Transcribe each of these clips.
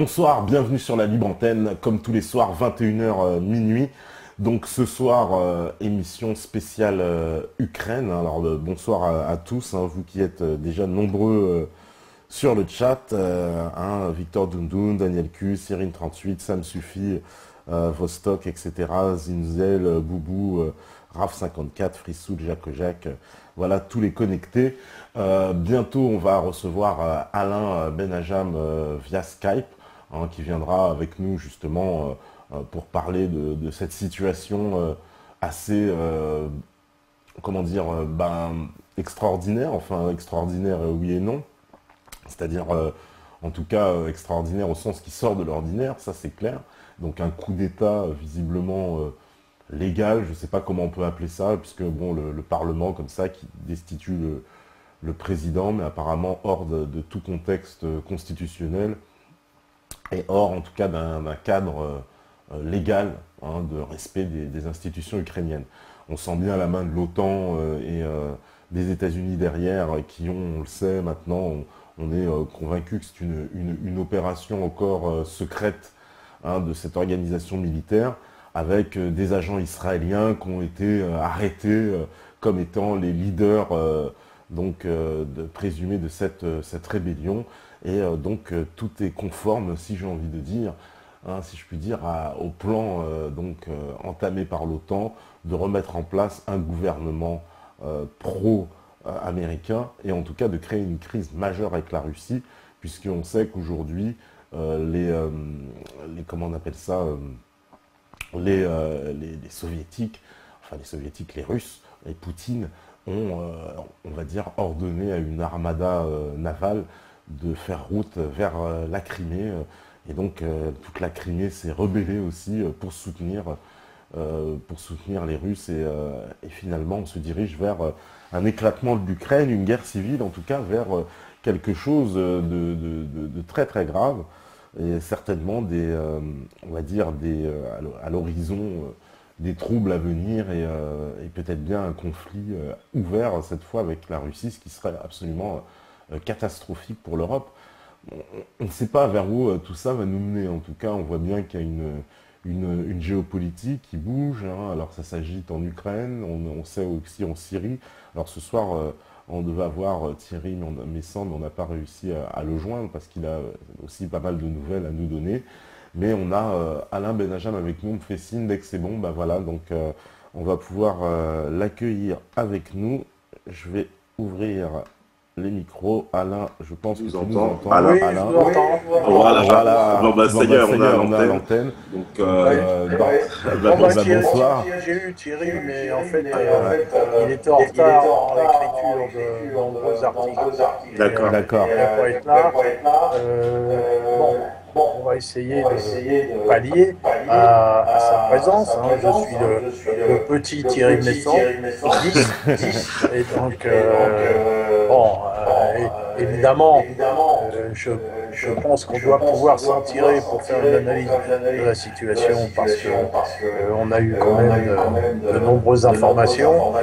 Bonsoir, bienvenue sur la Libre Antenne, comme tous les soirs, 21h minuit. Donc ce soir, émission spéciale Ukraine. Alors bonsoir à tous, hein, vous qui êtes déjà nombreux sur le chat. Victor Dundoun, Daniel Q, Cyrine38, Sam Suffit, Vostok, etc. Zinzel, Boubou, Raf54, Frissoul, Jacques, voilà tous les connectés. Bientôt on va recevoir Alain Benajam via Skype, hein, qui viendra avec nous justement pour parler de cette situation assez, comment dire, extraordinaire, enfin extraordinaire oui et non, c'est-à-dire en tout cas extraordinaire au sens qui sort de l'ordinaire, ça c'est clair. Donc un coup d'État visiblement légal, je ne sais pas comment on peut appeler ça, puisque bon, le Parlement comme ça qui destitue le président, mais apparemment hors de tout contexte constitutionnel et hors en tout cas d'un cadre légal, hein, de respect des institutions ukrainiennes. On sent bien la main de l'OTAN et des États-Unis derrière qui ont, on le sait maintenant, on est convaincu que c'est une opération encore secrète, hein, de cette organisation militaire, avec des agents israéliens qui ont été arrêtés comme étant les leaders présumés de cette rébellion. Et tout est conforme, si j'ai envie de dire, hein, si je puis dire, au plan entamé par l'OTAN de remettre en place un gouvernement pro-américain et en tout cas de créer une crise majeure avec la Russie, puisqu'on sait qu'aujourd'hui, comment on appelle ça, les soviétiques, enfin les soviétiques, les Russes et Poutine ont, on va dire, ordonné à une armada navale de faire route vers la Crimée. Et donc toute la Crimée s'est rebellée aussi pour soutenir les Russes. Et finalement, on se dirige vers un éclatement de l'Ukraine, une guerre civile, en tout cas vers quelque chose de très très grave. Et certainement on va dire à l'horizon des troubles à venir et peut-être bien un conflit ouvert cette fois avec la Russie, ce qui serait absolument catastrophique pour l'Europe. On ne sait pas vers où tout ça va nous mener. En tout cas, on voit bien qu'il y a une géopolitique qui bouge, hein. Alors ça s'agite en Ukraine, on sait aussi en Syrie. Alors ce soir, on devait avoir Thierry Messant, mais on n'a pas réussi à le joindre parce qu'il a aussi pas mal de nouvelles à nous donner. Mais on a Alain Benajam avec nous, on me fait signe dès que c'est bon. Voilà, donc on va pouvoir l'accueillir avec nous. Je vais ouvrir les micros. Alain, je pense que tu nous entends. Alain. Oui, Alain. je vous entends. Voilà. Bon, ça y est, on on a a l'antenne. l'antenne. Bonsoir. Bonsoir. J'ai eu Thierry, mais en fait, il était en retard dans l'écriture de nombreux articles. D'accord. Il n'a pas été là. On va essayer de pallier à sa présence. Hein. Je suis le petit Thierry Messant, 10. Et donc, évidemment, je pense qu'on doit pouvoir s'en tirer pour faire une analyse de la situation parce qu'on a eu quand même de nombreuses informations.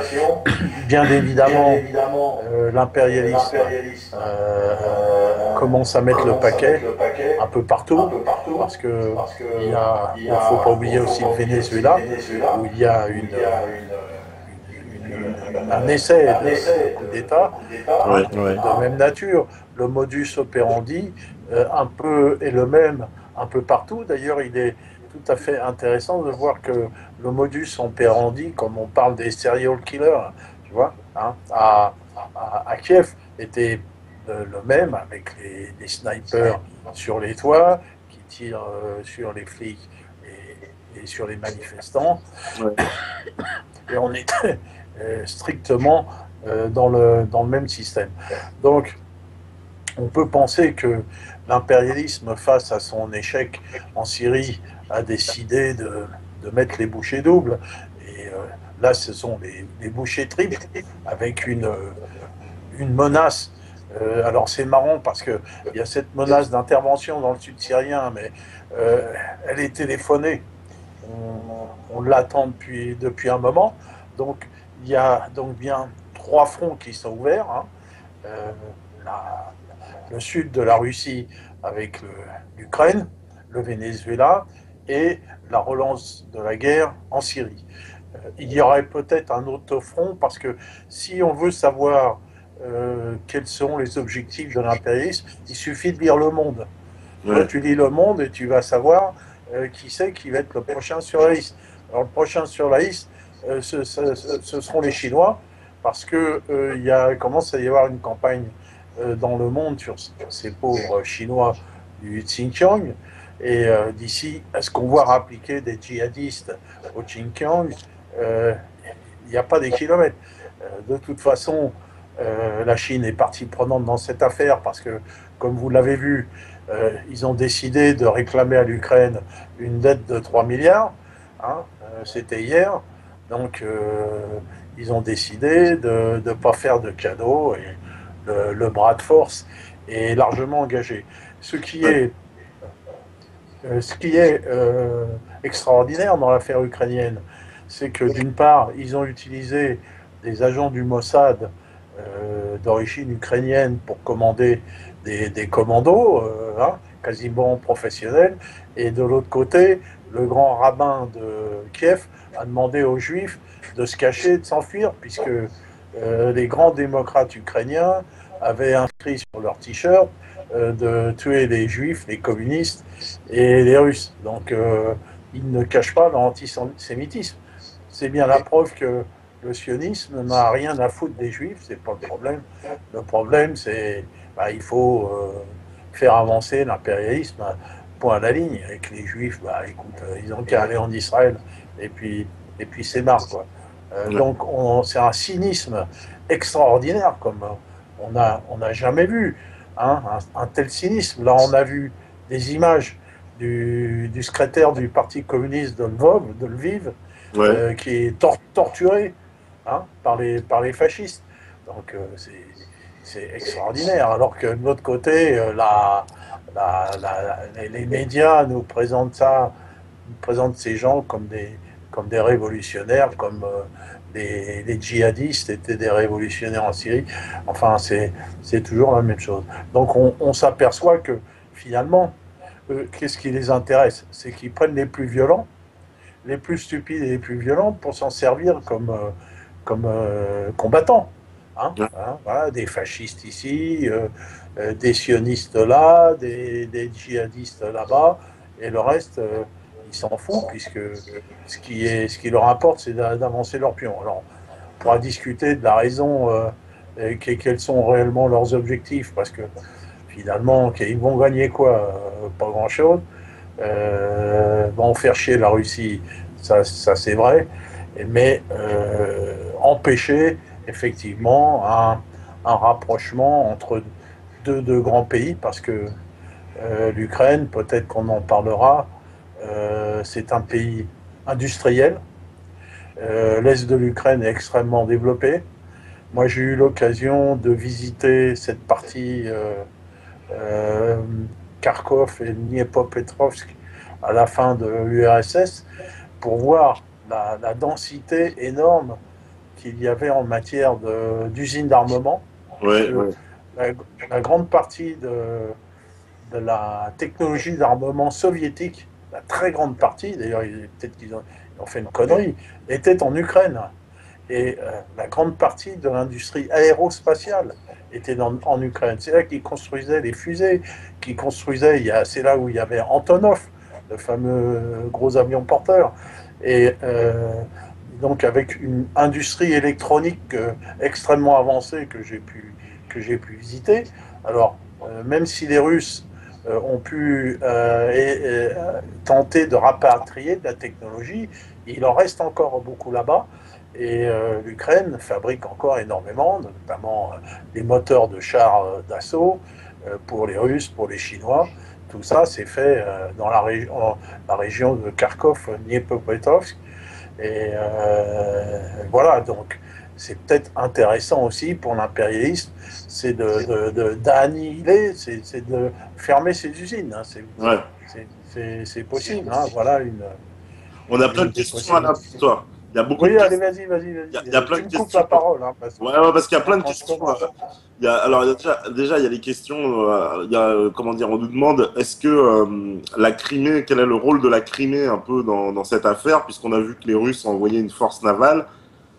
Bien évidemment, l'impérialisme commence à mettre le paquet un peu partout parce que il ne faut pas oublier aussi le Venezuela où il y a un essai de coup d'État de même nature. Le modus operandi un peu est le même un peu partout. D'ailleurs, il est tout à fait intéressant de voir que le modus operandi, comme on parle des serial killers, tu vois, hein, à Kiev, était le même avec les snipers sur les toits qui tirent sur les flics et sur les manifestants. Ouais. Et on était strictement dans le même système. Donc, on peut penser que l'impérialisme, face à son échec en Syrie, a décidé de mettre les bouchées doubles. Et là, ce sont les bouchées triples, avec une menace. Alors, c'est marrant parce qu'il y a cette menace d'intervention dans le sud syrien, mais elle est téléphonée. On l'attend depuis un moment. Donc, il y a donc bien 3 fronts qui sont ouverts. Hein. Le sud de la Russie avec l'Ukraine, le Venezuela et la relance de la guerre en Syrie. Il y aurait peut-être un autre front, parce que si on veut savoir quels sont les objectifs de l'impérialisme, il suffit de lire Le Monde. Ouais. Toi, tu lis Le Monde et tu vas savoir qui c'est qui va être le prochain sur la liste. Alors, le prochain sur la liste, ce seront les Chinois, parce que commence à y avoir une campagne dans le monde sur ces pauvres Chinois du Xinjiang. Et d'ici à ce qu'on voit appliquer des djihadistes au Xinjiang, il n'y a pas des kilomètres. De toute façon, la Chine est partie prenante dans cette affaire parce que, comme vous l'avez vu, ils ont décidé de réclamer à l'Ukraine une dette de 3 milliards. Hein, c'était hier. Donc, ils ont décidé de ne pas faire de cadeaux et le bras de force est largement engagé. Ce qui est extraordinaire dans l'affaire ukrainienne, c'est que d'une part, ils ont utilisé des agents du Mossad d'origine ukrainienne pour commander des commandos, quasiment professionnels, et de l'autre côté, le grand rabbin de Kiev a demandé aux Juifs de se cacher, de s'enfuir, puisque les grands démocrates ukrainiens avaient inscrit sur leur t-shirt de tuer les Juifs, les communistes et les Russes. Donc, ils ne cachent pas leur antisémitisme. C'est bien la preuve que le sionisme n'a rien à foutre des Juifs, c'est pas le problème. Le problème, c'est il faut faire avancer l'impérialisme, point à la ligne. Avec les Juifs, écoute, ils ont qu'à aller en Israël, et puis c'est marre, quoi. Donc, c'est un cynisme extraordinaire, comme on n'a jamais vu, hein, un tel cynisme. Là, on a vu des images du secrétaire du Parti communiste de Lviv, qui est torturé, hein, par les fascistes. Donc, c'est extraordinaire. Alors que de l'autre côté, les médias nous présentent ces gens comme des révolutionnaires, comme les djihadistes étaient des révolutionnaires en Syrie. Enfin, c'est toujours la même chose. Donc, on s'aperçoit que finalement, qu'est-ce qui les intéresse? C'est qu'ils prennent les plus violents, les plus stupides et les plus violents pour s'en servir comme combattants. Voilà, des fascistes ici, des sionistes là, des djihadistes là-bas, et le reste, ils s'en foutent, puisque ce qui leur importe, c'est d'avancer leur pion. Alors, on pourra discuter de la raison, quels sont réellement leurs objectifs, parce que finalement, ils vont gagner quoi? Pas grand-chose. Vont faire chier la Russie, ça c'est vrai, mais empêcher effectivement un rapprochement entre deux grands pays, parce que l'Ukraine, peut-être qu'on en parlera, c'est un pays industriel. L'est de l'Ukraine est extrêmement développé. Moi, j'ai eu l'occasion de visiter cette partie Kharkov et Dniepropetrovsk à la fin de l'URSS, pour voir la densité énorme qu'il y avait en matière d'usines d'armement. La grande partie de la technologie d'armement soviétique, la très grande partie, d'ailleurs peut-être qu'ils ont fait une connerie, était en Ukraine. Et la grande partie de l'industrie aérospatiale était en Ukraine. C'est là qu'ils construisaient les fusées, c'est là où il y avait Antonov, le fameux gros avion porteur. Et donc avec une industrie électronique extrêmement avancée que j'ai pu visiter. Alors, même si les Russes ont pu tenter de rapatrier de la technologie, il en reste encore beaucoup là-bas. Et l'Ukraine fabrique encore énormément, notamment des moteurs de chars d'assaut pour les Russes, pour les Chinois. Tout ça, c'est fait dans la région de Kharkov, Dniepropetrovsk. Et voilà, donc c'est peut-être intéressant aussi pour l'impérialisme, c'est d'annihiler, c'est de fermer ses usines. Hein. C'est possible. Hein. Voilà On a plein de questions à la toi. Il y a beaucoup de Oui, allez, questions. vas-y, vas-y, Il y a vas-y. plein Tu de me coupes la questions. parole, hein, parce que Ouais, parce qu'il y a plein de quand je questions. commence. Alors, déjà, il y a les questions. Il y a, comment dire, on nous demande est-ce que la Crimée, quel est le rôle de la Crimée un peu dans cette affaire, puisqu'on a vu que les Russes ont envoyé une force navale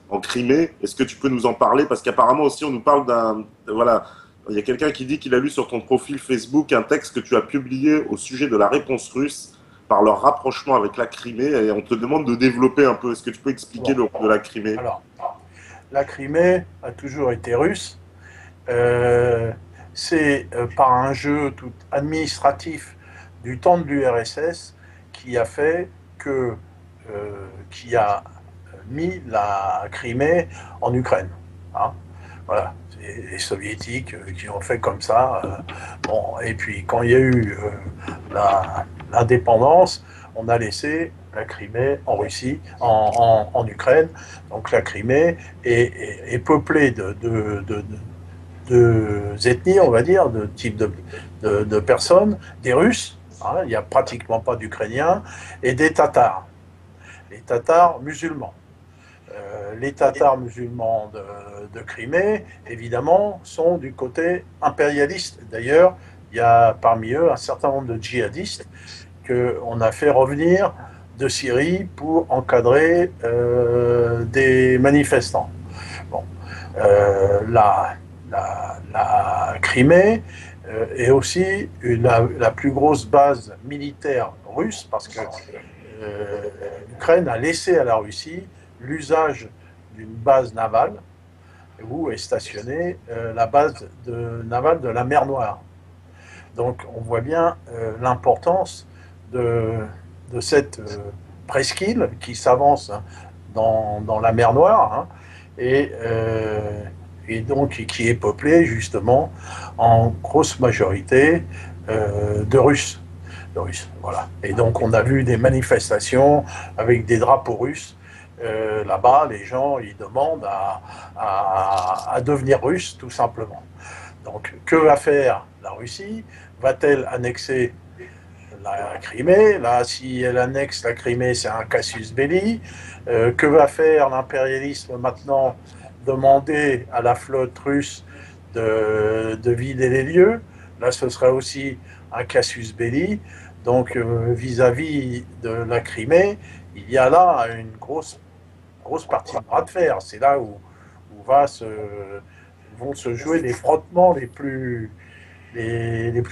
en Crimée. Est-ce que tu peux nous en parler? Parce qu'apparemment aussi, on nous parle d'un. Voilà. Il y a quelqu'un qui dit qu'il a lu sur ton profil Facebook un texte que tu as publié au sujet de la réponse russe par leur rapprochement avec la Crimée, et on te demande de développer un peu. Est-ce que tu peux expliquer Bon, le rôle de la Crimée? alors, la Crimée a toujours été russe. Euh, c'est par un jeu tout administratif du temps de l'URSS qui a fait que, qui a mis la Crimée en Ukraine. Hein. Voilà, c'est les soviétiques qui ont fait comme ça. Bon, et puis quand il y a eu l'indépendance, on a laissé la Crimée en Russie, en Ukraine. Donc la Crimée est peuplée de ethnies, on va dire, de types de personnes, des Russes, hein, il n'y a pratiquement pas d'Ukrainiens, et des Tatars, les Tatars musulmans. Les Tatars musulmans de Crimée, évidemment, sont du côté impérialiste. D'ailleurs, il y a parmi eux un certain nombre de djihadistes qu'on a fait revenir de Syrie pour encadrer des manifestants. Bon, la Crimée est aussi la plus grosse base militaire russe parce que l'Ukraine a laissé à la Russie l'usage d'une base navale où est stationnée la base navale de la mer Noire. Donc on voit bien l'importance de cette presqu'île qui s'avance dans la mer Noire hein, et donc qui est peuplée justement en grosse majorité de Russes. Voilà. Et donc on a vu des manifestations avec des drapeaux russes. Là-bas, les gens ils demandent à devenir russes tout simplement. Donc que va faire la Russie? Va-t-elle annexer la Crimée? Là, si elle annexe la Crimée, c'est un casus belli. Que va faire l'impérialisme maintenant? Demander à la flotte russe de vider les lieux. Là, ce serait aussi un casus belli. Donc, vis-à-vis de la Crimée, il y a là une grosse partie de bras de fer. C'est là où vont se jouer les frottements les plus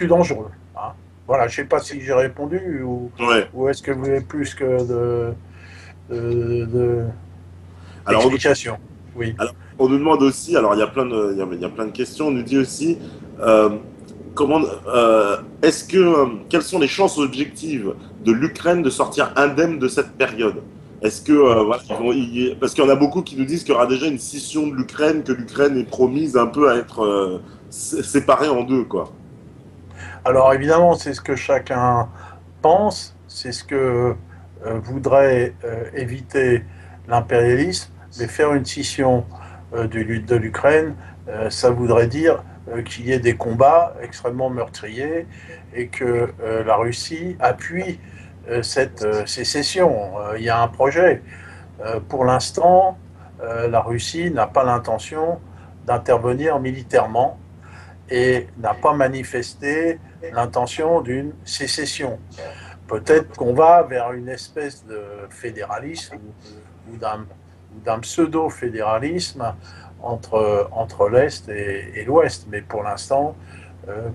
dangereux. Hein. Voilà, je ne sais pas si j'ai répondu Ouais. ou est-ce que vous avez plus que de, Alors, d'explications. Oui. alors, on nous demande aussi, alors il y a plein de questions, on nous dit aussi, euh, comment, est-ce que, quelles sont les chances objectives de l'Ukraine de sortir indemne de cette période? Est-ce que, Alors, voilà, parce qu'il y en a beaucoup qui nous disent qu'il y aura déjà une scission de l'Ukraine, que l'Ukraine est promise un peu à être séparée en deux, quoi. alors évidemment, c'est ce que chacun pense, c'est ce que voudrait éviter l'impérialisme, mais faire une scission de l'Ukraine, ça voudrait dire qu'il y ait des combats extrêmement meurtriers et que la Russie appuie cette sécession. Il y a un projet. Pour l'instant, la Russie n'a pas l'intention d'intervenir militairement et n'a pas manifesté l'intention d'une sécession. Peut-être qu'on va vers une espèce de fédéralisme ou d'un pseudo-fédéralisme entre l'Est et l'Ouest. Mais pour l'instant,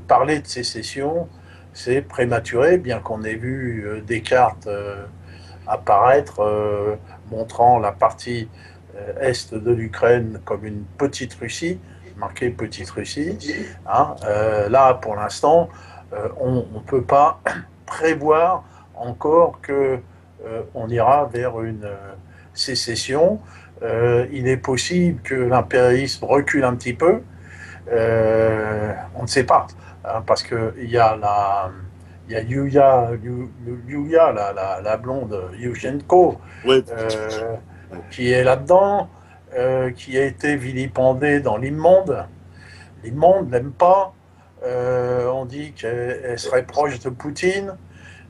parler de sécession, c'est prématuré, bien qu'on ait vu des cartes apparaître montrant la partie est de l'Ukraine comme une petite Russie, marquée petite Russie. Hein. Là, pour l'instant, on ne peut pas prévoir encore que on ira vers une sécession. Il est possible que l'impérialisme recule un petit peu. On ne sait pas, hein, parce qu'il y a il y a Yulia la blonde Yushchenko, Ouais, euh, qui est là-dedans, qui a été vilipendée dans l'immonde. L'immonde n'aime pas. On dit qu'elle serait proche de Poutine.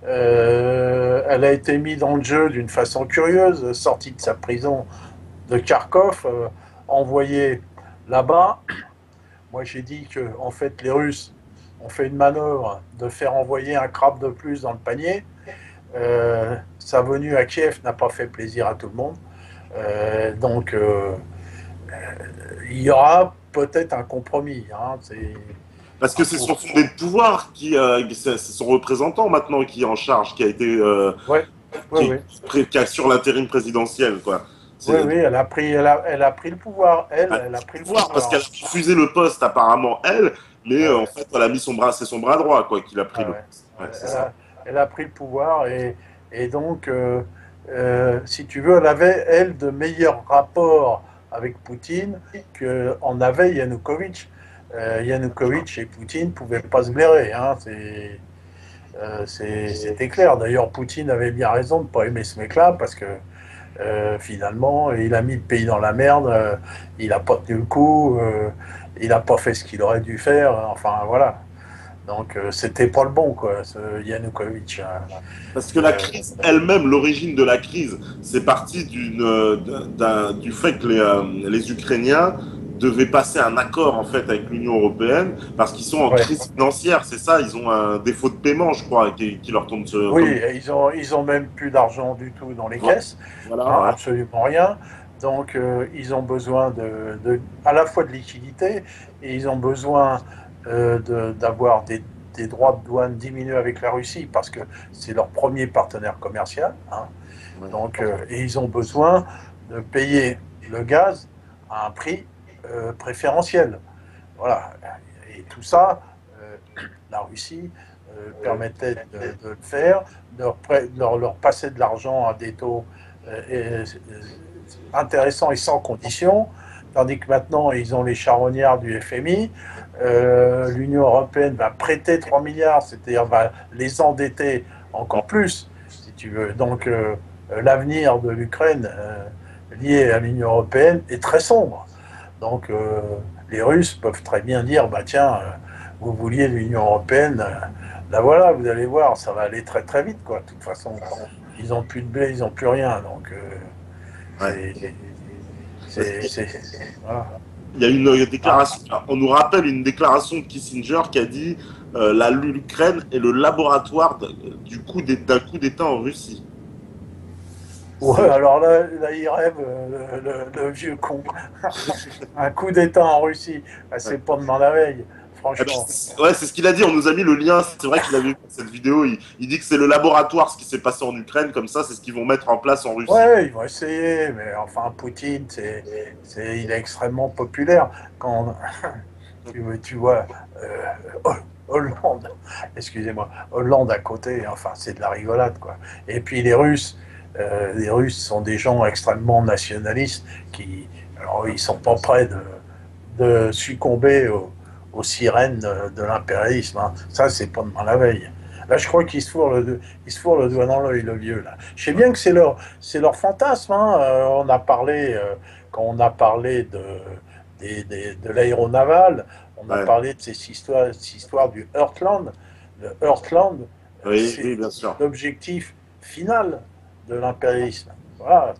Elle a été mise dans le jeu d'une façon curieuse, sortie de sa prison de Kharkov, envoyée là-bas. Moi, j'ai dit que, en fait, les Russes ont fait une manœuvre de faire envoyer un crabe de plus dans le panier. Sa venue à Kiev n'a pas fait plaisir à tout le monde. Donc, il y aura peut-être un compromis. Hein, Parce que c'est son fondé de pouvoir c'est son représentant maintenant qui est en charge, qui a été, ouais, ouais, ouais. qui assure l'intérim présidentiel, quoi. Oui, oui, elle a pris le pouvoir. Elle a pris le pouvoir. Parce qu'elle a refusé le poste apparemment elle, mais Ouais, en fait elle a mis son bras, c'est son bras droit quoi, qu'il a pris ouais, le ouais. poste. Ouais, c'est Elle ça. a, elle a pris le pouvoir et donc, si tu veux, elle avait, elle, de meilleurs rapports avec Poutine qu'en avait Yanukovych. Yanukovych et Poutine ne pouvaient pas se blairer. Hein, c'était clair. D'ailleurs, Poutine avait bien raison de ne pas aimer ce mec-là parce que finalement, il a mis le pays dans la merde, il n'a pas tenu le coup, il n'a pas fait ce qu'il aurait dû faire, enfin voilà. Donc c'était pas le bon, quoi, ce Yanukovych. Parce que la crise elle-même, l'origine de la crise, c'est parti du fait que les Ukrainiens devaient passer un accord en fait avec l'Union européenne parce qu'ils sont en Ouais. crise financière, c'est ça, ils ont un défaut de paiement, je crois, qui leur tombe Oui, ils ont même plus d'argent du tout dans les caisses, hein, voilà, ouais. absolument rien. Donc ils ont besoin à la fois de liquidité et ils ont besoin d'avoir des droits de douane diminués avec la Russie parce que c'est leur premier partenaire commercial. Hein. Ouais. Donc, et ils ont besoin de payer le gaz à un prix préférentiel. Voilà. Et tout ça, euh, la Russie permettait de le faire, leur passer de l'argent à des taux intéressants et sans condition, tandis que maintenant ils ont les charognards du FMI. L'Union européenne va prêter 3 milliards, c'est-à-dire va les endetter encore plus, si tu veux. Donc l'avenir de l'Ukraine lié à l'Union européenne est très sombre. Donc les Russes peuvent très bien dire, bah tiens, vous vouliez l'Union européenne, là voilà, vous allez voir, ça va aller très très vite, quoi. De toute façon, ils n'ont plus de blé, ils n'ont plus rien, donc Ouais. c'est, Parce qu'il voilà. y a une Ah, déclaration, on nous rappelle une déclaration de Kissinger qui a dit l'Ukraine est le laboratoire d'un coup d'État en Russie. ouais, C'est alors là, il rêve, le vieux con. Un coup d'État en Russie, bah, c'est pas demain la veille, ah, puis, franchement. ouais, c'est ce qu'il a dit, on nous a mis le lien, c'est vrai qu'il avait vu cette vidéo, il dit que c'est le laboratoire ce qui s'est passé en Ukraine, comme ça c'est ce qu'ils vont mettre en place en Russie. Ouais, ils vont essayer, mais enfin, Poutine, il est extrêmement populaire. Quand tu vois Hollande, excusez-moi, Hollande à côté, enfin, c'est de la rigolade, quoi. Et puis les Russes sont des gens extrêmement nationalistes alors, ils sont pas prêts de succomber aux sirènes de l'impérialisme. Hein. Ça, c'est pas demain la veille. Là, je crois qu'il se fourre le doigt dans l'œil, le vieux. Là. Je sais bien que c'est leur fantasme. Hein. On a parlé, quand on a parlé de l'aéronaval, on a Ouais. parlé de cette histoire du Heartland. Le Heartland, Oui, oui, c'est bien sûr. l'objectif final de l'impérialisme. Voilà.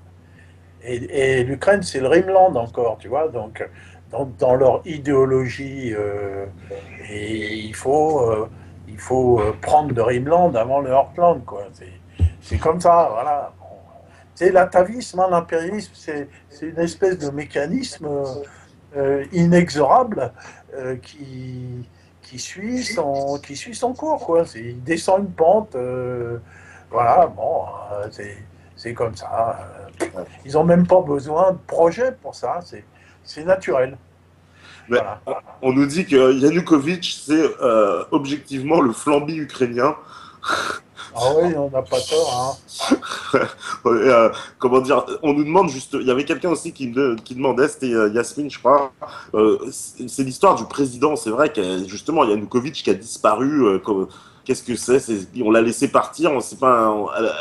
Et l'Ukraine, c'est le Rimland encore, tu vois. Donc, dans leur idéologie, et il faut prendre le Rimland avant le Heartland, quoi. C'est comme ça, voilà. Bon. C'est l'atavisme, hein, l'impérialisme, c'est une espèce de mécanisme inexorable qui suit son cours, quoi. Il descend une pente, voilà, bon, c'est comme ça. Ils n'ont même pas besoin de projet pour ça, c'est naturel. Mais Voilà. on nous dit que Yanukovych, c'est objectivement le flamby ukrainien. Ah oui, on n'a pas tort, hein. Comment dire, on nous demande juste, il y avait quelqu'un aussi qui demandait, c'était Yasmine, je crois, c'est l'histoire du président, c'est vrai que justement Yanukovych qui a disparu, qu'est-ce que on l'a laissé partir, on sait pas,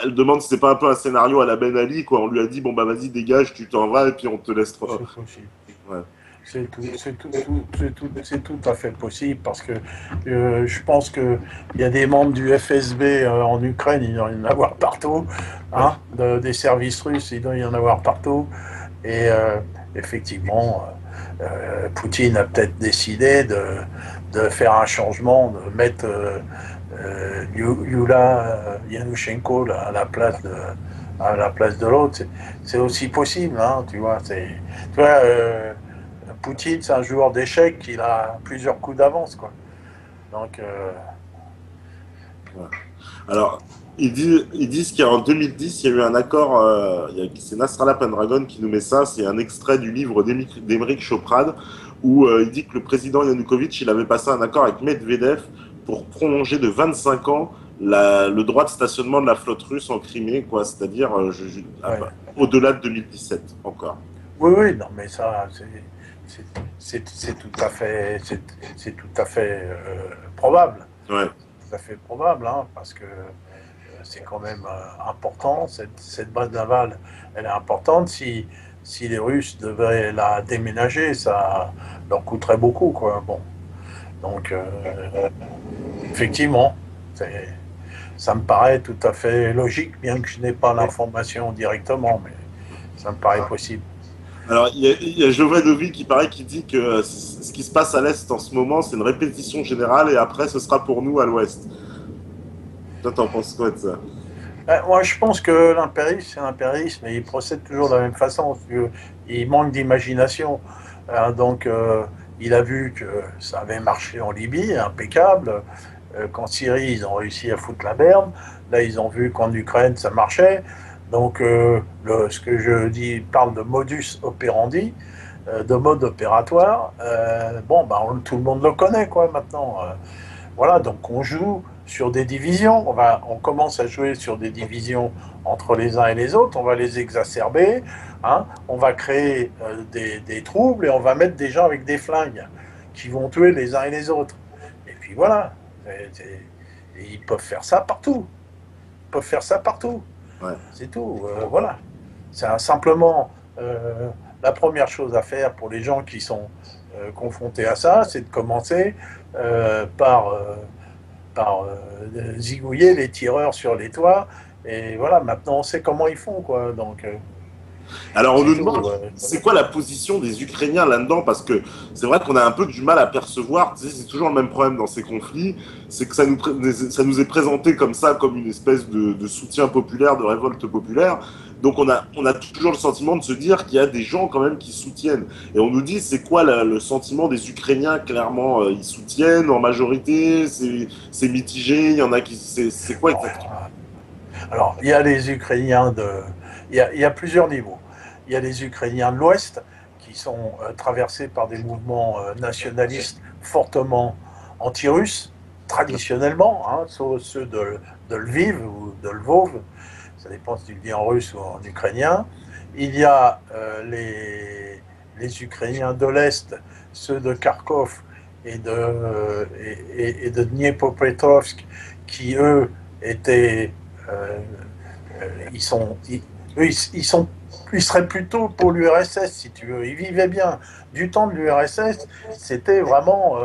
elle demande si c'est pas un peu un scénario à la Ben Ali, quoi, on lui a dit, bon bah vas-y dégage, tu t'en vas et puis on te laisse. C'est possible. Ouais. C'est tout à fait possible parce que je pense qu'il y a des membres du FSB en Ukraine, il doit y en avoir partout, Ouais. hein, des services russes, il doit y en avoir partout. Et effectivement, Poutine a peut-être décidé de faire un changement, de mettre Yulia Yanushenko là, à la place de l'autre. C'est aussi possible, hein, tu vois. Tu vois Poutine, c'est un joueur d'échecs qui a plusieurs coups d'avance, quoi. Donc, Ouais. Alors, ils disent qu'en 2010, il y a eu un accord, c'est Nasrallah Pendragon qui nous met ça, c'est un extrait du livre d'Émeric Choprad, où il dit que le président Yanukovych, il avait passé un accord avec Medvedev pour prolonger de 25 ans le droit de stationnement de la flotte russe en Crimée, quoi, c'est-à-dire ouais. au-delà de 2017 encore. Oui, oui, non, mais ça, c'est tout à fait, c'est tout à fait probable. Ouais. Tout à fait probable, hein, parce que c'est quand même important. Cette base navale, elle est importante. Si les Russes devaient la déménager, ça leur coûterait beaucoup, quoi. Bon, donc effectivement, ça me paraît tout à fait logique, bien que je n'ai pas l'information directement, mais ça me paraît possible. Alors, il y a Jovanovi qui paraît qui dit que ce qui se passe à l'Est en ce moment, c'est une répétition générale et après, ce sera pour nous à l'Ouest. Toi, t'en penses quoi de ça? Moi, je pense que l'impérialisme, c'est l'impérialisme et il procède toujours de la même façon. Il manque d'imagination. Donc, il a vu que ça avait marché en Libye, impeccable. Qu'en Syrie, ils ont réussi à foutre la merde. Là, ils ont vu qu'en Ukraine, ça marchait. Donc, ce que je dis parle de modus operandi, de mode opératoire. Bon, bah, tout le monde le connaît, quoi, maintenant. Voilà, donc on joue sur des divisions, on commence à jouer sur des divisions entre les uns et les autres, on va les exacerber, hein, on va créer des troubles et on va mettre des gens avec des flingues qui vont tuer les uns et les autres. Et puis voilà, et ils peuvent faire ça partout, ils peuvent faire ça partout, Ouais. c'est tout, voilà. C'est simplement la première chose à faire pour les gens qui sont confrontés à ça, c'est de commencer par zigouiller les tireurs sur les toits. Et voilà, maintenant on sait comment ils font, quoi. Donc Alors, on c'est nous tout. demande, c'est quoi la position des Ukrainiens là-dedans? Parce que c'est vrai qu'on a un peu du mal à percevoir, tu sais, c'est toujours le même problème dans ces conflits, c'est que ça nous est présenté comme ça, comme une espèce de soutien populaire, de révolte populaire. Donc on a toujours le sentiment de se dire qu'il y a des gens quand même qui soutiennent. Et on nous dit, c'est quoi le sentiment des Ukrainiens? Clairement, ils soutiennent en majorité, c'est mitigé, il y en a qui... C'est quoi exactement? Alors, il y a les Ukrainiens il y a plusieurs niveaux. Il y a les Ukrainiens de l'Ouest qui sont traversés par des mouvements nationalistes fortement anti-russes, traditionnellement, hein, ceux de Lviv ou de Lvov, ça dépend si tu le dis en russe ou en ukrainien. Il y a les Ukrainiens de l'Est, ceux de Kharkov et de Dniepropetrovsk, qui eux étaient euh, ils sont, eux, ils seraient plutôt pour l'URSS, si tu veux. Ils vivaient bien. Du temps de l'URSS, c'était vraiment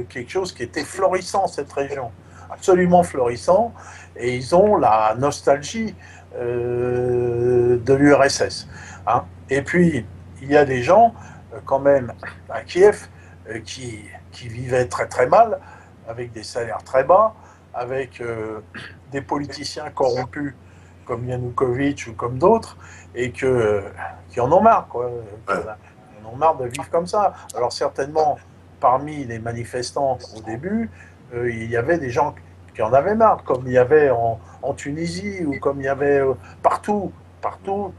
quelque chose qui était florissant, cette région. Absolument florissant. Et ils ont la nostalgie de l'URSS. Hein. Et puis, il y a des gens, quand même, à Kiev, qui vivaient très très mal, avec des salaires très bas, avec des politiciens corrompus comme Yanukovych ou comme d'autres, et qui en ont marre, quoi, qui Ouais. en ont marre de vivre comme ça. Alors certainement, parmi les manifestants au début, il y avait des gens qui en avaient marre, comme il y avait en Tunisie ou comme il y avait partout,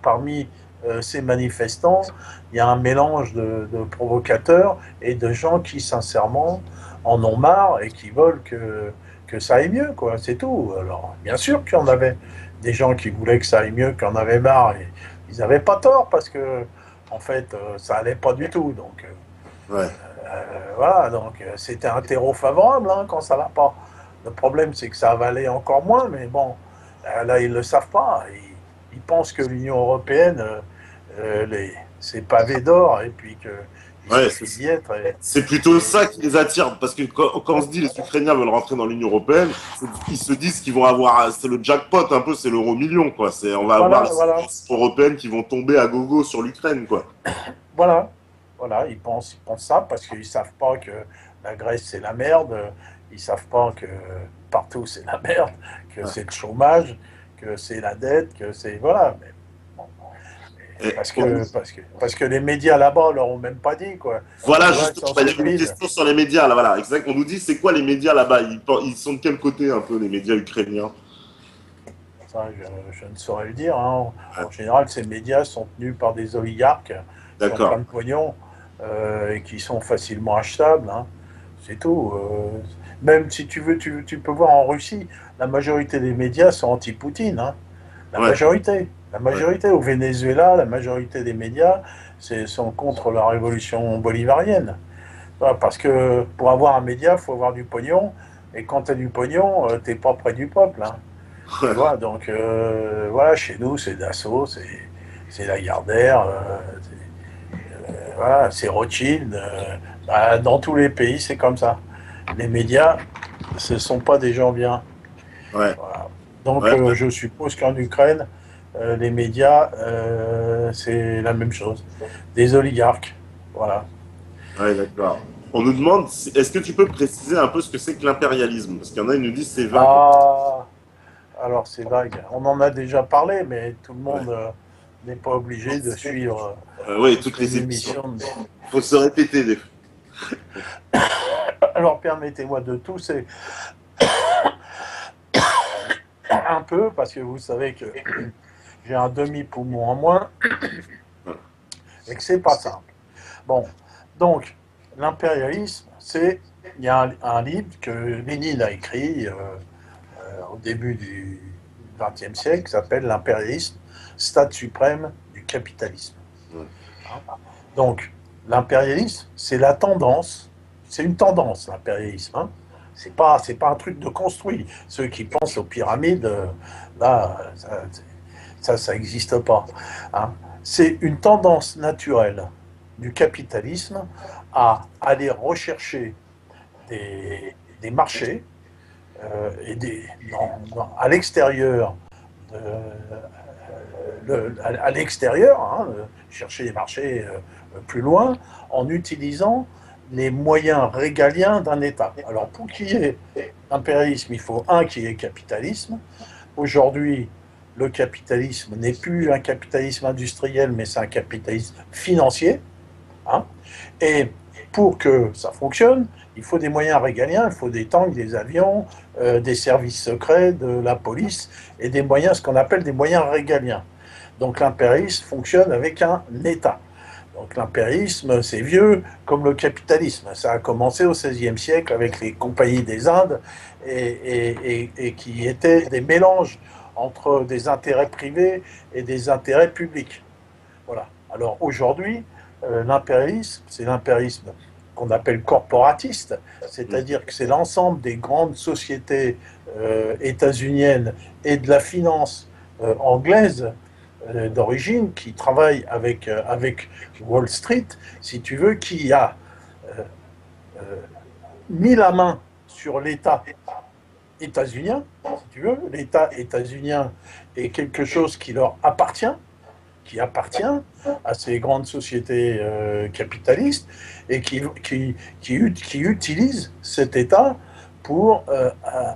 parmi ces manifestants, il y a un mélange de provocateurs et de gens qui, sincèrement, en ont marre et qui veulent que ça aille mieux, quoi. C'est tout. Alors, bien sûr qu'il y en avait des gens qui voulaient que ça aille mieux, qui en avaient marre, et ils n'avaient pas tort parce que, en fait, ça allait pas du tout. Donc, Ouais. voilà. Donc, c'était un terreau favorable hein, quand ça va pas. Le problème, c'est que ça va aller encore moins, mais bon, là, ils le savent pas. Ils pensent que l'Union européenne, c'est pavé d'or, et puis Il Ouais, suffit d'y être. c'est plutôt ça qui les attire, parce que quand on se dit les Ukrainiens veulent rentrer dans l'Union européenne, ils se disent qu'ils vont avoir, c'est le jackpot un peu, c'est l'euro million, quoi. On va avoir Voilà, les voilà, subventions européennes qui vont tomber à gogo sur l'Ukraine, quoi. voilà, voilà. Ils pensent ça parce qu'ils savent pas que la Grèce c'est la merde. Ils savent pas que partout c'est la merde, que Ouais. c'est le chômage, que c'est la dette, que c'est voilà. Mais bon, Et on- parce que les médias là-bas leur ont même pas dit quoi. Voilà, Tu vois, ils justement, sont bah, il y avait une stupides. question sur les médias, là, voilà, exact. On nous dit, c'est quoi les médias là-bas? Ils sont de quel côté, un peu, les médias ukrainiens? Ça, je ne saurais le dire, hein. Ouais, En général, ces médias sont tenus par des oligarques qui ont plein d'accord. de pognon et qui sont facilement achetables, hein. C'est tout. Même si tu veux, tu peux voir en Russie, la majorité des médias sont anti-Poutine, hein. La Ouais, majorité. La ouais. majorité. Au Venezuela, la majorité des médias sont contre la révolution bolivarienne. Voilà, parce que pour avoir un média, il faut avoir du pognon. Et quand tu as du pognon, tu n'es pas près du peuple, hein. Tu vois, donc voilà, chez nous, c'est Dassault, c'est Lagardère, voilà, c'est Rothschild. Bah, dans tous les pays, c'est comme ça. Les médias, ce ne sont pas des gens bien. Ouais, Voilà. Donc ouais, je suppose qu'en Ukraine, les médias, c'est la même chose. Des oligarques. Voilà. ouais, d'accord. On nous demande, est-ce que tu peux préciser un peu ce que c'est que l'impérialisme? Parce qu'il y en a, ils nous disent c'est vague. Ah, alors c'est vague. On en a déjà parlé, mais tout le Ouais. monde n'est pas obligé de suivre Oui, toutes toutes les les émissions. émissions. Faut se répéter des fois. Alors permettez-moi de tousser un peu, parce que vous savez que j'ai un demi-poumon en moins et que c'est pas simple. Bon, donc l'impérialisme, c'est il y a un livre que Lénine a écrit au début du XXe siècle qui s'appelle L'impérialisme, stade suprême du capitalisme. Ouais. Hein. Donc l'impérialisme, c'est la tendance, c'est une tendance l'impérialisme. Hein. C'est pas un truc de construit. Ceux qui pensent aux pyramides, là, ça n'existe pas. Hein. C'est une tendance naturelle du capitalisme à aller rechercher des marchés et à l'extérieur à l'extérieur, hein, chercher des marchés plus loin, en utilisant les moyens régaliens d'un État. Alors pour qu'il y ait impérialisme, il faut qu'il y ait capitalisme. Aujourd'hui, le capitalisme n'est plus un capitalisme industriel, mais c'est un capitalisme financier. Hein. Et pour que ça fonctionne, il faut des moyens régaliens, il faut des tanks, des avions, des services secrets, de la police, et des moyens, ce qu'on appelle des moyens régaliens. Donc l'impérialisme fonctionne avec un État. Donc l'impérialisme, c'est vieux comme le capitalisme. Ça a commencé au XVIe siècle avec les compagnies des Indes et qui étaient des mélanges entre des intérêts privés et des intérêts publics. Voilà. Alors aujourd'hui, l'impérialisme, c'est l'impérialisme qu'on appelle corporatiste, c'est-à-dire que c'est l'ensemble des grandes sociétés états-uniennes et de la finance anglaise d'origine qui travaille avec Wall Street, si tu veux, qui a euh, mis la main sur l'État états-unien, si tu veux. L'État états-unien est quelque chose qui appartient à ces grandes sociétés capitalistes et qui utilisent cet État pour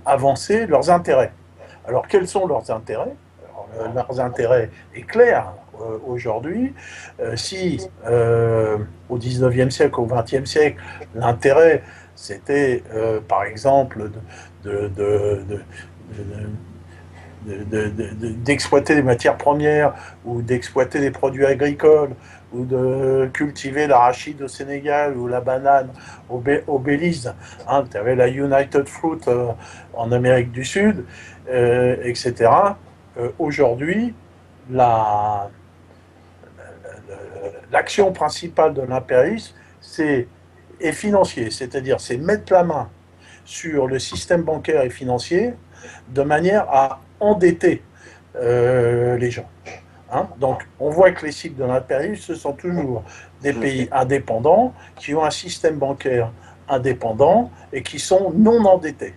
avancer leurs intérêts. Alors, quels sont leurs intérêts? Leurs intérêts est clair aujourd'hui. Si au 19e siècle, au 20e siècle, l'intérêt c'était par exemple d'exploiter des matières premières ou d'exploiter des produits agricoles ou de cultiver l'arachide au Sénégal ou la banane au Belize. Hein, tu avais la United Fruit en Amérique du Sud, etc. Aujourd'hui, l'action principale de l'impérialisme, est financier, c'est-à-dire c'est mettre la main sur le système bancaire et financier de manière à endetter les gens. Hein. Donc, on voit que les cibles de l'impérialisme, ce sont toujours des pays indépendants qui ont un système bancaire indépendant et qui sont non endettés.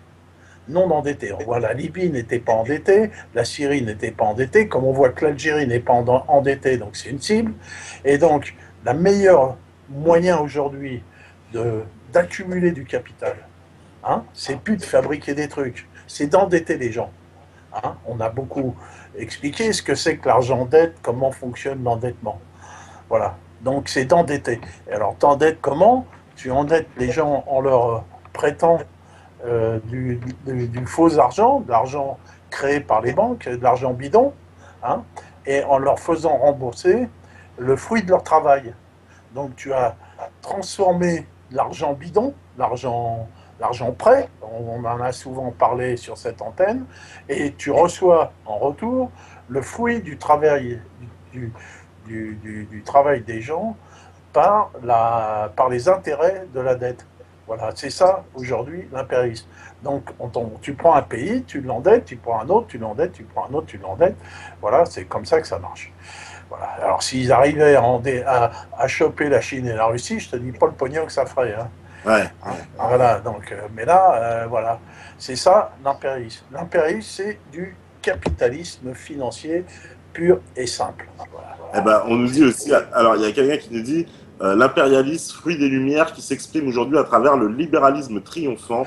Non endettés. On voit la Libye n'était pas endettée, la Syrie n'était pas endettée, comme on voit que l'Algérie n'est pas endettée, donc c'est une cible. Et donc, le meilleur moyen aujourd'hui d'accumuler du capital, hein, c'est plus de fabriquer des trucs, c'est d'endetter les gens. Hein. On a beaucoup expliqué ce que c'est que l'argent dette, comment fonctionne l'endettement. Voilà. Donc c'est d'endetter. Et alors t'endettes comment? Tu endettes les gens en leur prêtant du faux argent, de l'argent créé par les banques, de l'argent bidon, hein, et en leur faisant rembourser le fruit de leur travail. Donc tu as transformé l'argent bidon, l'argent prêt, on en a souvent parlé sur cette antenne, et tu reçois en retour le fruit du travail, du travail des gens par les intérêts de la dette. Voilà, c'est ça aujourd'hui l'impérialisme. Donc tu prends un pays, tu l'endettes, tu prends un autre, tu l'endettes, tu prends un autre, tu l'endettes. Voilà, c'est comme ça que ça marche. Voilà. Alors s'ils arrivaient à choper la Chine et la Russie, je te dis pas le pognon que ça ferait. Hein. Ouais. Voilà, donc, mais là, voilà, c'est ça l'impérialisme. L'impérialisme, c'est du capitalisme financier pur et simple. Voilà. Eh ben, on nous dit aussi, alors il y a quelqu'un qui nous dit l'impérialisme, fruit des Lumières, qui s'exprime aujourd'hui à travers le libéralisme triomphant.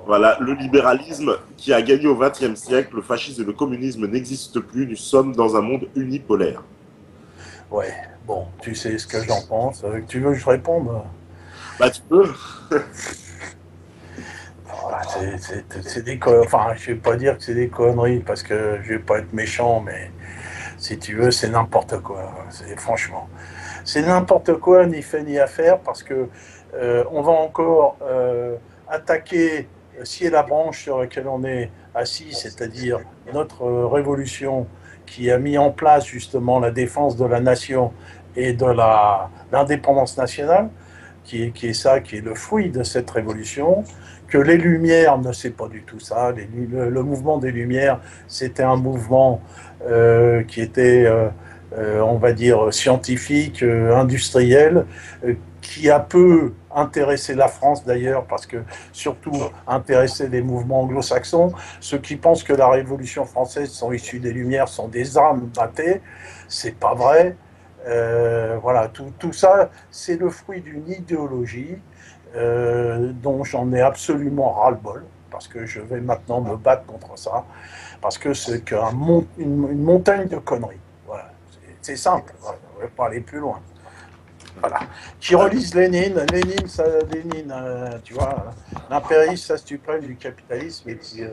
Voilà, le libéralisme qui a gagné au XXe siècle, le fascisme et le communisme n'existent plus, nous sommes dans un monde unipolaire. Ouais, bon, tu sais ce que j'en pense. Tu veux que je réponde? Bah, tu peux. Voilà, c'est des enfin, je vais pas dire que c'est des conneries parce que je vais pas être méchant, mais si tu veux, c'est n'importe quoi. Franchement, c'est n'importe quoi, ni fait ni à faire, parce que on va encore attaquer scier la branche sur laquelle on est assis, c'est-à-dire notre révolution qui a mis en place justement la défense de la nation et de l'indépendance nationale, qui est le fruit de cette révolution, que les Lumières ne c'est pas du tout ça. Le mouvement des Lumières, c'était un mouvement qui était, on va dire, scientifique, industriel, qui a peu intéressé la France d'ailleurs, parce que surtout intéressé les mouvements anglo-saxons. Ceux qui pensent que la Révolution française sont issus des Lumières sont des âmes battées, c'est pas vrai. Voilà, tout ça, c'est le fruit d'une idéologie dont j'en ai absolument ras-le-bol, parce que je vais maintenant me battre contre ça, parce que c'est une montagne de conneries. Voilà, c'est simple, voilà, on ne va pas aller plus loin. Voilà. Qui relisent Lénine, tu vois, l'impérialisme, ça suprême du capitalisme, et puis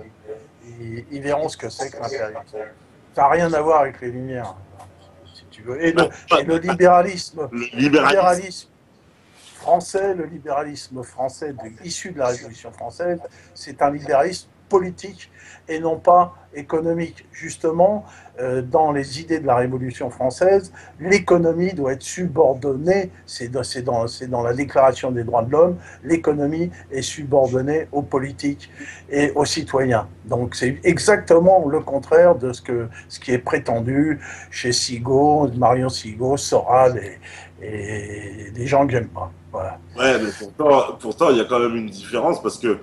ils verront ce que c'est que l'impérialisme. Ça n'a rien à voir avec les Lumières, si tu veux. Et le libéralisme, français, le libéralisme français issu de la Révolution française, c'est un libéralisme politique et non pas économique. Justement, dans les idées de la Révolution française, l'économie doit être subordonnée, c'est dans la Déclaration des droits de l'homme, l'économie est subordonnée aux politiques et aux citoyens. Donc c'est exactement le contraire de ce qui est prétendu chez Sigaud, Marion Sigaud, Soral et des gens que j'aime pas. Voilà. Ouais, mais pourtant, il y a quand même une différence parce que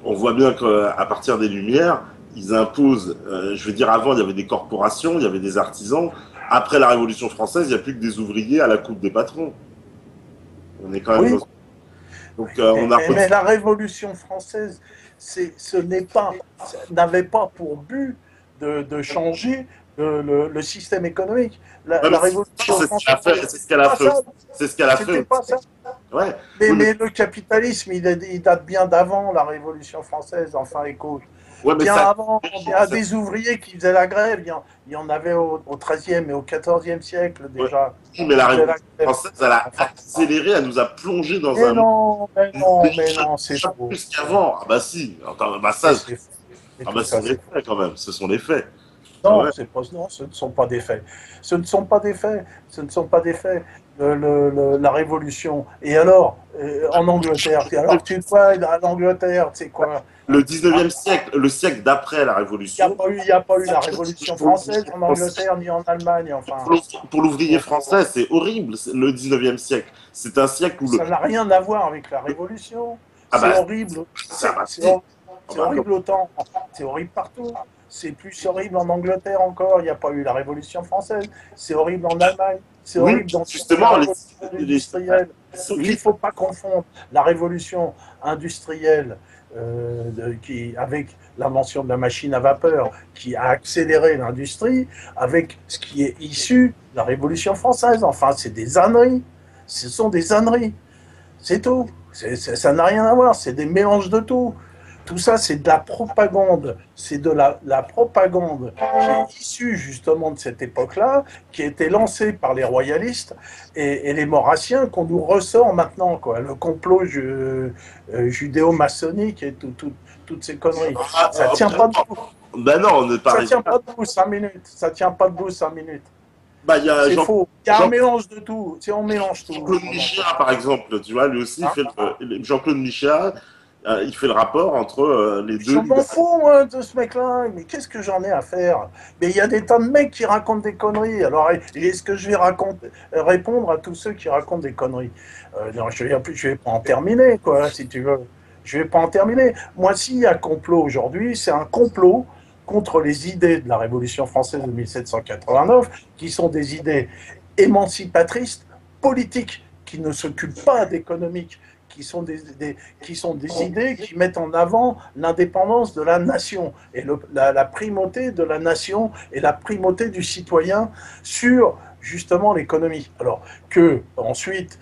on voit bien qu'à partir des Lumières, ils imposent, je veux dire, avant, il y avait des corporations, il y avait des artisans. Après la Révolution française, il n'y a plus que des ouvriers à la coupe des patrons. On est quand même oui. Donc, mais la Révolution française, n'avait pas pour but de changer le système économique. La Révolution française, c'est ce qu'elle a fait. C'est ce qu'elle a fait. C'était pas ça. Ouais. Mais le capitalisme, il date bien d'avant la Révolution française, enfin, écoute. Ouais, bien avant, il y a des ouvriers qui faisaient la grève, il y en avait au XIIIe et au XIVe siècle déjà. Oui, mais la Révolution française, elle a accéléré, elle nous a plongé dans un... Mais non, c'est faux. Plus qu'avant. Ah bah si. Attends, bah ça, ce sont les faits quand même, ce sont les faits. Non, non, ce ne sont pas des faits. Ce ne sont pas des faits. Ce ne sont pas des faits. La Révolution. Et alors, en Angleterre, alors tu vois, l'Angleterre, c'est quoi? le 19e siècle, le siècle d'après la Révolution. Il n'y a pas eu la Révolution française en Angleterre ni en Allemagne, enfin. Pour l'ouvrier français, c'est horrible, le 19e siècle. C'est un siècle où le... Ça n'a rien à voir avec la Révolution. Ah C'est bah, horrible. ça va. C'est horrible autant. C'est horrible partout. C'est plus horrible en Angleterre encore. Il n'y a pas eu la Révolution française. C'est horrible en Allemagne. C'est Oui, horrible dans justement, la révolution industrielle. Il ne faut pas confondre la révolution industrielle avec l'invention de la machine à vapeur qui a accéléré l'industrie avec ce qui est issu de la Révolution française. Enfin, c'est des âneries. Ce sont des âneries. C'est tout. Ça n'a rien à voir. C'est des mélanges de tout. Tout ça, c'est de la propagande. C'est de la propagande qui est issue justement de cette époque-là, qui a été lancée par les royalistes et les maurassiens qu'on nous ressort maintenant, quoi. Le complot judéo-maçonnique et toutes ces conneries. Ça tient pas debout. Ben non, on ne Ça tient pas debout 5 minutes. Ça tient pas debout 5 minutes. Bah, c'est faux. Il y a un mélange de tout. On mélange tout. Jean-Claude Michéa, par exemple, tu vois, lui aussi, Jean-Claude Michéa, il fait le rapport entre les deux. Je m'en fous, moi, de ce mec-là. Mais qu'est-ce que j'en ai à faire? Mais il y a des tas de mecs qui racontent des conneries. Alors, est-ce que je vais répondre à tous ceux qui racontent des conneries? Non, je vais pas en terminer, quoi, si tu veux. Je vais pas en terminer. Moi, s'il y a complot aujourd'hui, c'est un complot contre les idées de la Révolution française de 1789, qui sont des idées émancipatrices, politiques, qui ne s'occupent pas d'économique, qui sont des idées qui mettent en avant l'indépendance de la nation et la primauté de la nation et la primauté du citoyen sur justement l'économie. Alors que ensuite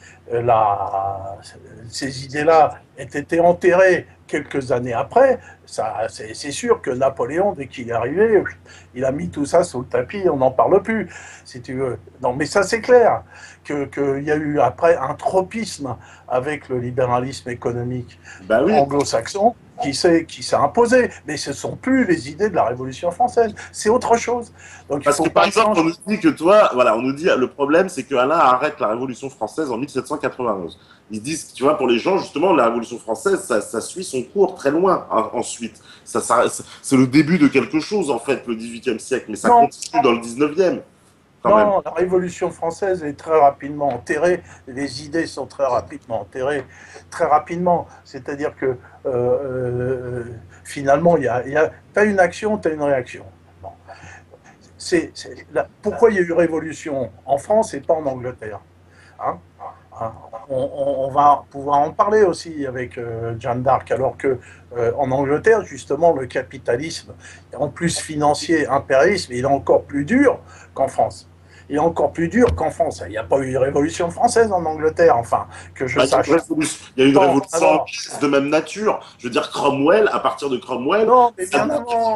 ces idées-là aient été enterrées quelques années après, c'est sûr que Napoléon, dès qu'il est arrivé, il a mis tout ça sous le tapis, on n'en parle plus, si tu veux. Non, mais ça c'est clair, qu'il y a eu après un tropisme avec le libéralisme économique anglo-saxon qui s'est imposé. Mais ce ne sont plus les idées de la Révolution française, c'est autre chose. Donc, parce que par exemple, on nous dit que toi, voilà, on nous dit le problème c'est que Alain arrête la Révolution française en 1791. Ils disent, tu vois, pour les gens, justement, la Révolution française, ça suit son cours très loin ensuite. C'est le début de quelque chose, en fait, le XVIIIe siècle, mais ça continue dans le XIXe. Non, la Révolution française est très rapidement enterrée, les idées sont très rapidement enterrées, très rapidement. C'est-à-dire que finalement, t'as une action, t'as une réaction. Bon. Pourquoi il y a eu révolution en France et pas en Angleterre, hein? On va pouvoir en parler aussi avec Jeanne d'Arc, alors que en Angleterre, justement, le capitalisme, en plus financier, impérialisme, il est encore plus dur qu'en France. Il est encore plus dur qu'en France. Il n'y a pas eu de révolution française en Angleterre, enfin, que je sache. Il y a eu une révolution de même nature. Je veux dire, Cromwell, à partir de Cromwell... Non, mais bien avant,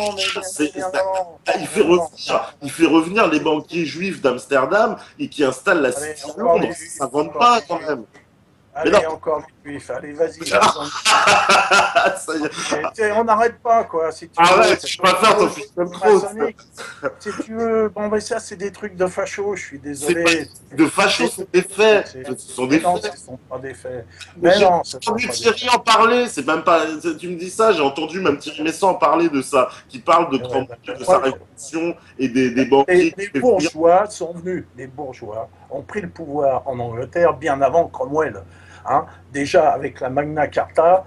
il fait revenir les banquiers juifs d'Amsterdam et qui installent la cité à Londres. Ça ne vend pas, quand même. Allez, encore les juifs. Allez, vas-y. On n'arrête pas, quoi. Si tu arrête, je préfère ton fils de trop. Si tu veux, bon, mais ça, c'est des trucs de facho, je suis désolé. De facho, c'est des faits. Ce sont des faits. Non, ce ne sont pas des faits. Mais non, j'ai entendu Thierry en parler, c'est même pas. Tu me dis ça, j'ai entendu même Thierry Messant en parler de ça, qui parle de Cromwell, de sa révolution et des banquiers. Les bourgeois sont venus, les bourgeois ont pris le pouvoir en Angleterre bien avant Cromwell. Hein, déjà avec la Magna Carta,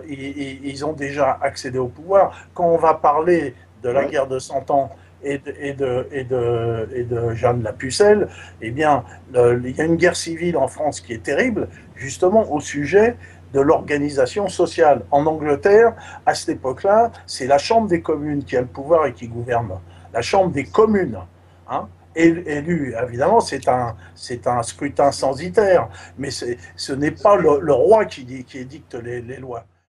ils ont déjà accédé au pouvoir. Quand on va parler de la guerre de 100 ans et de Jeanne la Pucelle, eh bien, il y a une guerre civile en France qui est terrible, justement au sujet de l'organisation sociale. En Angleterre, à cette époque-là, c'est la Chambre des communes qui a le pouvoir et qui gouverne. La Chambre des communes, hein, élu, évidemment, c'est un scrutin censitaire, mais ce n'est pas le roi qui édicte les lois.